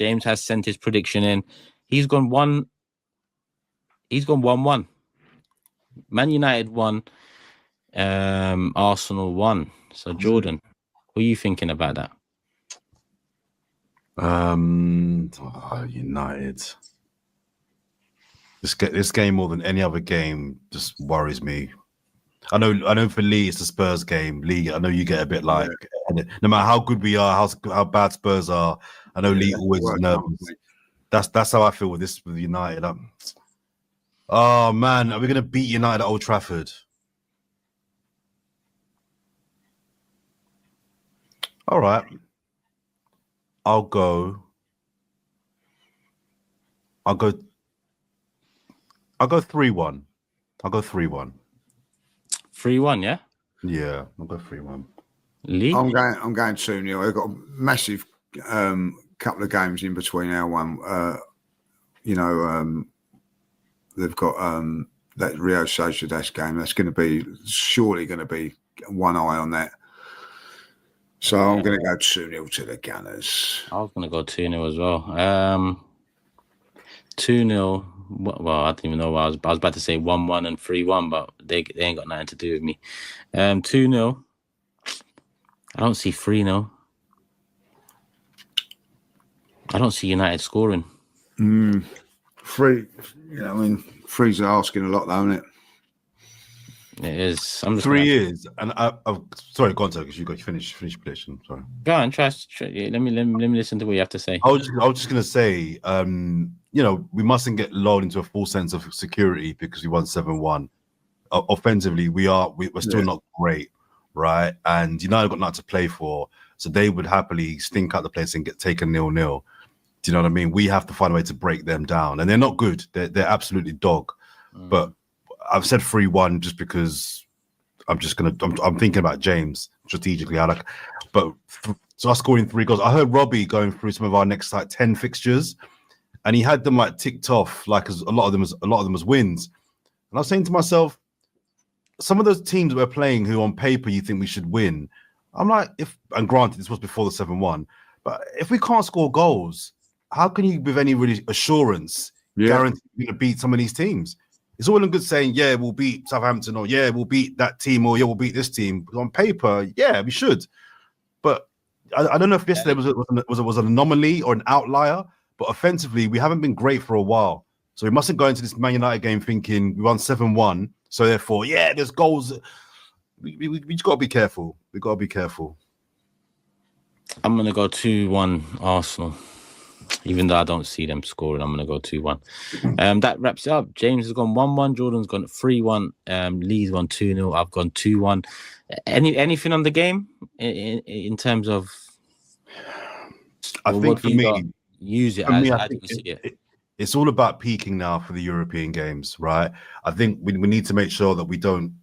James has sent his prediction in. He's gone 1. He's gone 1-1. Man United 1. Arsenal 1. So Jordan, what are you thinking about that? United. This game more than any other game just worries me. I know for Lee it's the Spurs game. Lee, I know you get a bit like no matter how good we are, how bad Spurs are. I know Lee always is nervous. That's how I feel with this with United. Oh man, are we gonna beat United at Old Trafford? All right, I'll go 3-1. I'll go 3-1. 3-1, yeah? Yeah, I'll go 3-1. Lee? I'm going 2-0. I've got a massive couple of games in between our one. They've got that Rio Sociedad game. That's surely going to be one eye on that. So I'm going to go 2-0 to the Gunners. I was going to go 2-0 as well. 2-0. Well, I don't even know what I was about to say 1-1 and 3-1, but they ain't got nothing to do with me. 2-0. I don't see 3-0. I don't see United scoring. 3. Three's asking a lot, though, isn't it? It is. I'm just 3 years, and sorry, go on, because you finish prediction. Sorry. Go on, try. Let me listen to what you have to say. I was just gonna say, we mustn't get lulled into a false sense of security because we won 7-1. Offensively, we're still not great, right? And United got nothing to play for, so they would happily stink out the place and get taken 0-0. Do you know what I mean? We have to find a way to break them down, and they're not good. They're absolutely dog. But I've said 3-1 just because I'm thinking about James strategically. So I scored in 3 goals. I heard Robbie going through some of our next 10 fixtures, and he had them ticked off as a lot of them as wins. And I was saying to myself, some of those teams that we're playing who on paper you think we should win, I'm like, and granted this was before the 7-1, but if we can't score goals, how can you with any really assurance guarantee you're going to beat some of these teams? It's all in good saying, yeah, we'll beat Southampton, or yeah, we'll beat that team, or yeah, we'll beat this team. Because on paper, yeah, we should. But I don't know if yesterday was an anomaly or an outlier, but offensively, we haven't been great for a while. So we mustn't go into this Man United game thinking we won 7-1. So therefore, yeah, there's goals. We just got to be careful. We've got to be careful. I'm going to go 2-1 Arsenal. Even though I don't see them scoring, I'm going to go 2-1. That wraps it up. James has gone 1-1. Jordan's gone 3-1. Lee's gone 2-0. I've gone 2-1. Anything on the game in terms of? I think for me, use it. I think it's all about peaking now for the European games, right? I think we need to make sure that we don't,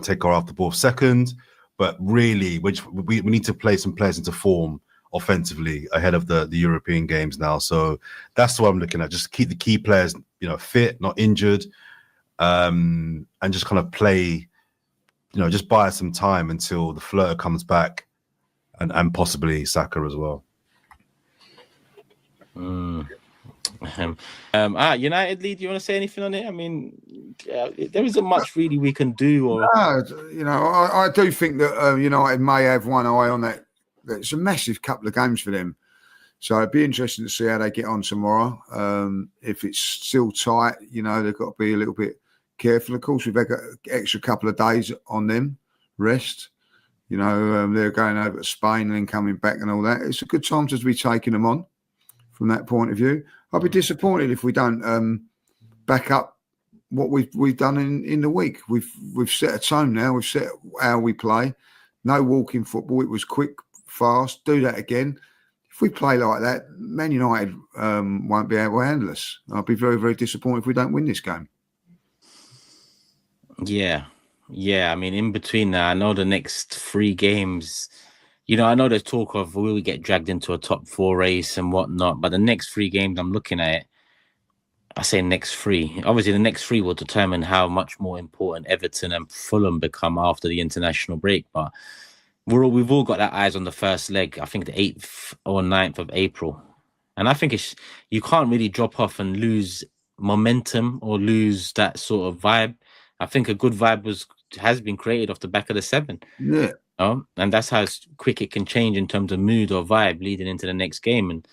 take our after ball second, but really, we need to play some players into form offensively ahead of the European games now. So that's what I'm looking at. Just keep the key players, fit, not injured, and just kind of play, just buy some time until the Fleur comes back and possibly Saka as well. United lead. Do you want to say anything on it? I mean, there isn't much really we can do. Or I do think that United may have one eye on that. It's a massive couple of games for them, so it'd be interesting to see how they get on tomorrow. If it's still tight, they've got to be a little bit careful. Of course, we've got an extra couple of days on them rest. They're going over to Spain and then coming back and all that. It's a good time to be taking them on from that point of view. I'd be disappointed if we don't back up what we've done in the week. We've set a tone now. We've set how we play. No walking football. It was quick, fast. Do that again. If we play like that, Man United won't be able to handle us. I'll be very, very disappointed if we don't win this game. Yeah. I mean, in between that, I know the next 3 games. I know there's talk of will we get dragged into a top 4 race and whatnot, but the next 3 games I'm looking at it, I say next 3. Obviously, the next 3 will determine how much more important Everton and Fulham become after the international break, but we've all got our eyes on the first leg. I think the 8th or 9th of April. And I think you can't really drop off and lose momentum or lose that sort of vibe. I think a good vibe has been created off the back of the 7. Yeah. And that's how quick it can change in terms of mood or vibe leading into the next game. And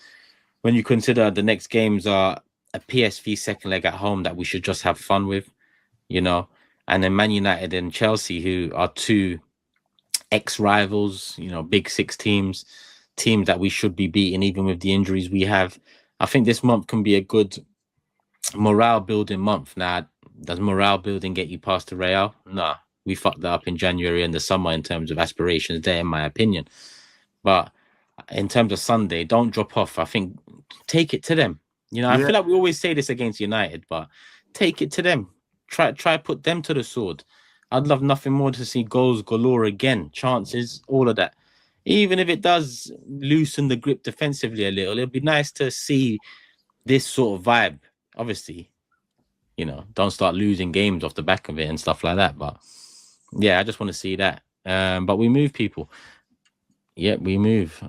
when you consider the next games are a PSV second leg at home that we should just have fun with, you know, and then Man United and Chelsea, who are 2 ex-rivals, you know, big 6 teams that we should be beating even with the injuries we have. I think this month can be a good morale building month. Now, does morale building get you past the Real? No, we fucked that up in January and the summer in terms of aspirations there, in my opinion. But in terms of Sunday, don't drop off. I think take it to them. You know, I feel like we always say this against United, but take it to them. Try put them to the sword. I'd love nothing more to see goals galore again, chances, all of that. Even if it does loosen the grip defensively a little, it'd be nice to see this sort of vibe. Obviously, you know, don't start losing games off the back of it and stuff like that. But yeah, I just want to see that. But we move people. Yeah, we move.